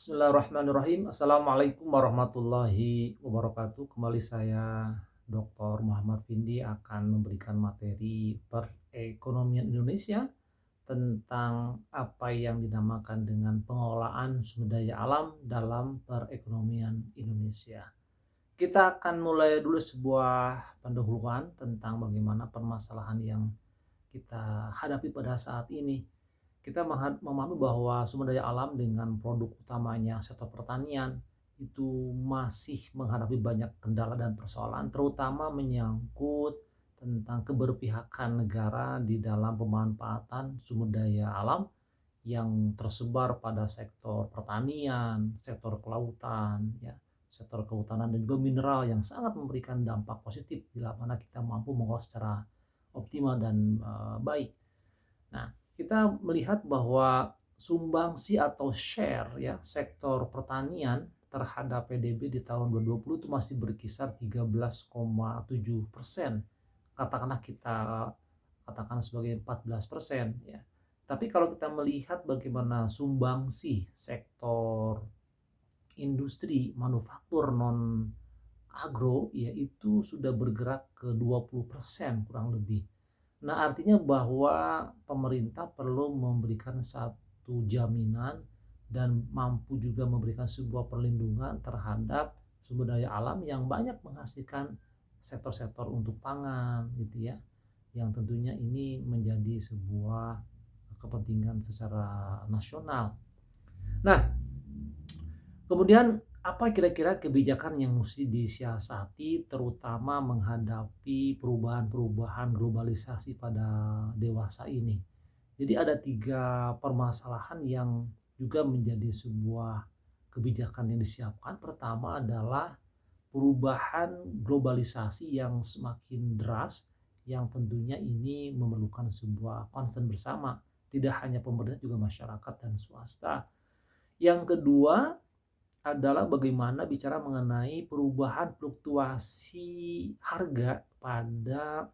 Bismillahirrahmanirrahim. Assalamualaikum warahmatullahi wabarakatuh. Kembali saya Dr. Muhammad Vindi akan memberikan materi perekonomian Indonesia tentang apa yang dinamakan dengan pengelolaan sumber daya alam dalam perekonomian Indonesia. Kita akan mulai dulu sebuah pendahuluan tentang bagaimana permasalahan yang kita hadapi pada saat ini. Kita memahami bahwa sumber daya alam dengan produk utamanya sektor pertanian itu masih menghadapi banyak kendala dan persoalan, terutama menyangkut tentang keberpihakan negara di dalam pemanfaatan sumber daya alam yang tersebar pada sektor pertanian, sektor kelautan, ya, sektor kehutanan dan juga mineral yang sangat memberikan dampak positif bila mana kita mampu mengolah secara optimal dan baik. Nah, kita melihat bahwa sumbangsi atau share ya sektor pertanian terhadap PDB di tahun 2020 itu masih berkisar 13,7%. Katakanlah kita katakan sebagai 14% ya. Tapi kalau kita melihat bagaimana sumbangsi sektor industri manufaktur non agro yaitu sudah bergerak ke 20% kurang lebih. Nah, artinya bahwa pemerintah perlu memberikan satu jaminan dan mampu juga memberikan sebuah perlindungan terhadap sumber daya alam yang banyak menghasilkan sektor-sektor untuk pangan gitu ya. Yang tentunya ini menjadi sebuah kepentingan secara nasional. Nah, kemudian apa kira-kira kebijakan yang mesti disiasati terutama menghadapi perubahan-perubahan globalisasi pada dewasa ini? Jadi ada 3 permasalahan yang juga menjadi sebuah kebijakan yang disiapkan. Pertama adalah perubahan globalisasi yang semakin deras yang tentunya ini memerlukan sebuah concern bersama, tidak hanya pemerintah juga masyarakat dan swasta. Yang kedua adalah bagaimana bicara mengenai perubahan fluktuasi harga pada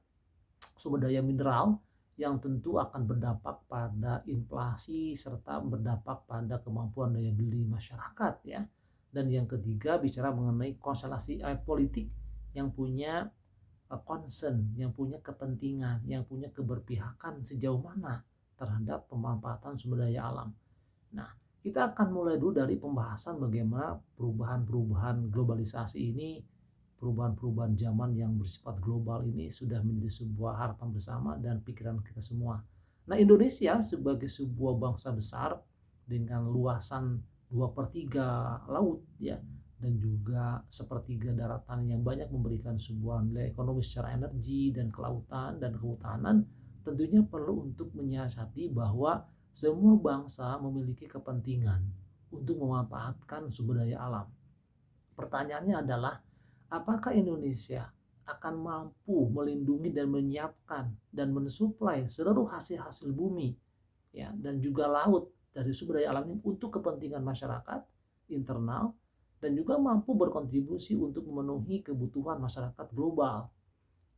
sumber daya mineral yang tentu akan berdampak pada inflasi serta berdampak pada kemampuan daya beli masyarakat ya. Dan yang ketiga bicara mengenai konstelasi politik yang punya concern, yang punya kepentingan, yang punya keberpihakan sejauh mana terhadap pemanfaatan sumber daya alam. Nah, kita akan mulai dulu dari pembahasan bagaimana perubahan-perubahan globalisasi ini, perubahan-perubahan zaman yang bersifat global ini sudah menjadi sebuah harapan bersama dan pikiran kita semua. Nah, Indonesia sebagai sebuah bangsa besar dengan luasan 2/3 laut ya dan juga sepertiga daratan yang banyak memberikan sebuah nilai ekonomi secara energi dan kelautan dan kehutanan, tentunya perlu untuk menyiasati bahwa semua bangsa memiliki kepentingan untuk memanfaatkan sumber daya alam. Pertanyaannya adalah, apakah Indonesia akan mampu melindungi dan menyiapkan dan mensuplai seluruh hasil-hasil bumi ya dan juga laut dari sumber daya alam ini untuk kepentingan masyarakat internal dan juga mampu berkontribusi untuk memenuhi kebutuhan masyarakat global.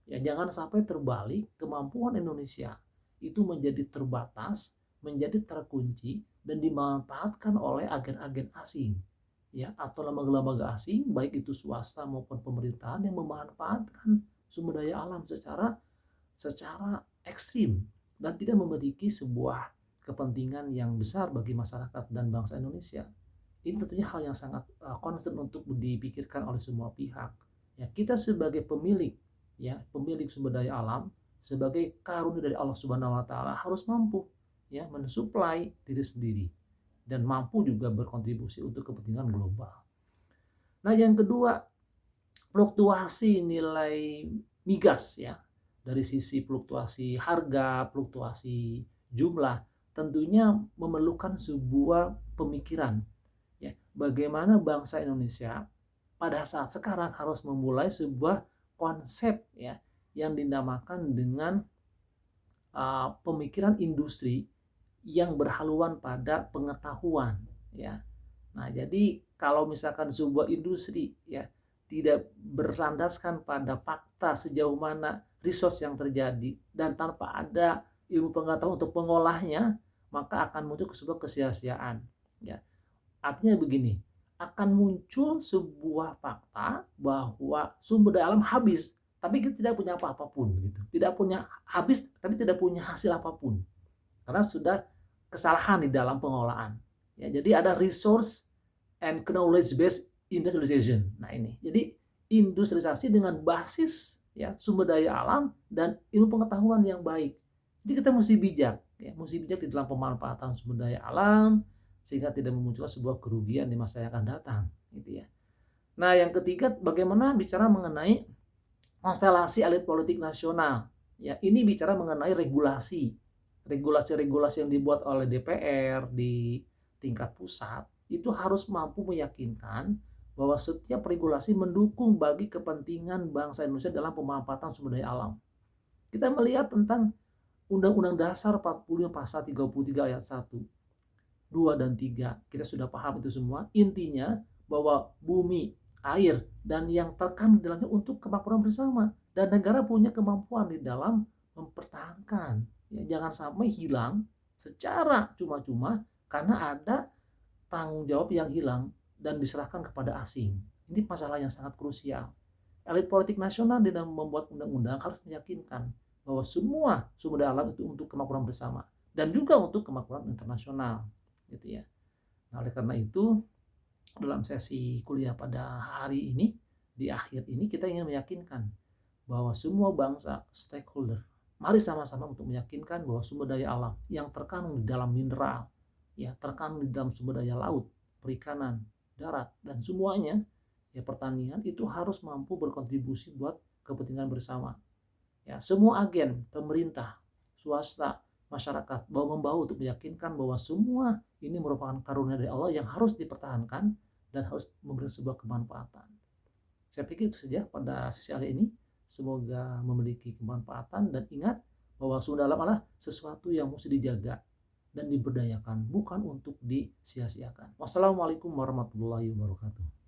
Ya, jangan sampai terbalik kemampuan Indonesia itu menjadi terbatas, menjadi terkunci dan dimanfaatkan oleh agen-agen asing ya atau lembaga-lembaga asing baik itu swasta maupun pemerintahan yang memanfaatkan sumber daya alam secara secara ekstrim dan tidak memiliki sebuah kepentingan yang besar bagi masyarakat dan bangsa Indonesia. Ini tentunya hal yang sangat concern untuk dipikirkan oleh semua pihak. Ya, kita sebagai pemilik ya, pemilik sumber daya alam sebagai karunia dari Allah Subhanahu wa taala harus mampu ya mensuplai diri sendiri dan mampu juga berkontribusi untuk kepentingan global. Nah, yang kedua, fluktuasi nilai migas ya. Dari sisi fluktuasi harga, fluktuasi jumlah, tentunya memerlukan sebuah pemikiran ya. Bagaimana bangsa Indonesia pada saat sekarang harus memulai sebuah konsep ya yang dinamakan dengan pemikiran industri yang berhaluan pada pengetahuan ya. Nah, jadi kalau misalkan sebuah industri ya tidak berlandaskan pada fakta sejauh mana resource yang terjadi dan tanpa ada ilmu pengetahuan untuk mengolahnya, maka akan muncul sebuah kesia-siaan ya. Artinya begini, akan muncul sebuah fakta bahwa sumber daya alam habis, tapi kita tidak punya apa-apa pun gitu. Tidak punya habis, tapi tidak punya hasil apapun. Karena sudah kesalahan di dalam pengelolaan. Ya, jadi ada resource and knowledge based industrialization. Nah ini, jadi industrialisasi dengan basis ya sumber daya alam dan ilmu pengetahuan yang baik. Jadi kita mesti bijak, ya, mesti bijak di dalam pemanfaatan sumber daya alam sehingga tidak memunculkan sebuah kerugian di masa yang akan datang, gitu ya. Nah, yang ketiga, bagaimana bicara mengenai konstelasi elit politik nasional. Ya, ini bicara mengenai regulasi. Regulasi-regulasi yang dibuat oleh DPR di tingkat pusat itu harus mampu meyakinkan bahwa setiap regulasi mendukung bagi kepentingan bangsa Indonesia dalam pemanfaatan sumber daya alam. Kita melihat tentang Undang-Undang Dasar 45 pasal 33 ayat 1, 2 dan 3. Kita sudah paham itu semua. Intinya bahwa bumi, air, dan yang terkandung di dalamnya untuk kemakmuran bersama. Dan negara punya kemampuan di dalam mempertahankan. Ya, jangan sampai hilang secara cuma-cuma karena ada tanggung jawab yang hilang dan diserahkan kepada asing. Ini masalah yang sangat krusial. Elit politik nasional di dalam membuat undang-undang harus meyakinkan bahwa semua sumber daya alam itu untuk kemakmuran bersama dan juga untuk kemakmuran internasional, gitu ya. Nah, oleh karena itu dalam sesi kuliah pada hari ini, di akhir ini kita ingin meyakinkan bahwa semua bangsa stakeholder mari sama-sama untuk meyakinkan bahwa sumber daya alam yang terkandung di dalam mineral, ya terkandung di dalam sumber daya laut, perikanan, darat, dan semuanya, ya pertanian itu harus mampu berkontribusi buat kepentingan bersama. Ya, semua agen, pemerintah, swasta, masyarakat bahu-membahu untuk meyakinkan bahwa semua ini merupakan karunia dari Allah yang harus dipertahankan dan harus memberi sebuah kemanfaatan. Saya pikir itu saja pada sesi kali ini. Semoga memiliki kemanfaatan dan ingat bahwa sumber daya alam adalah sesuatu yang mesti dijaga dan diberdayakan, bukan untuk disia-siakan. Wassalamualaikum warahmatullahi wabarakatuh.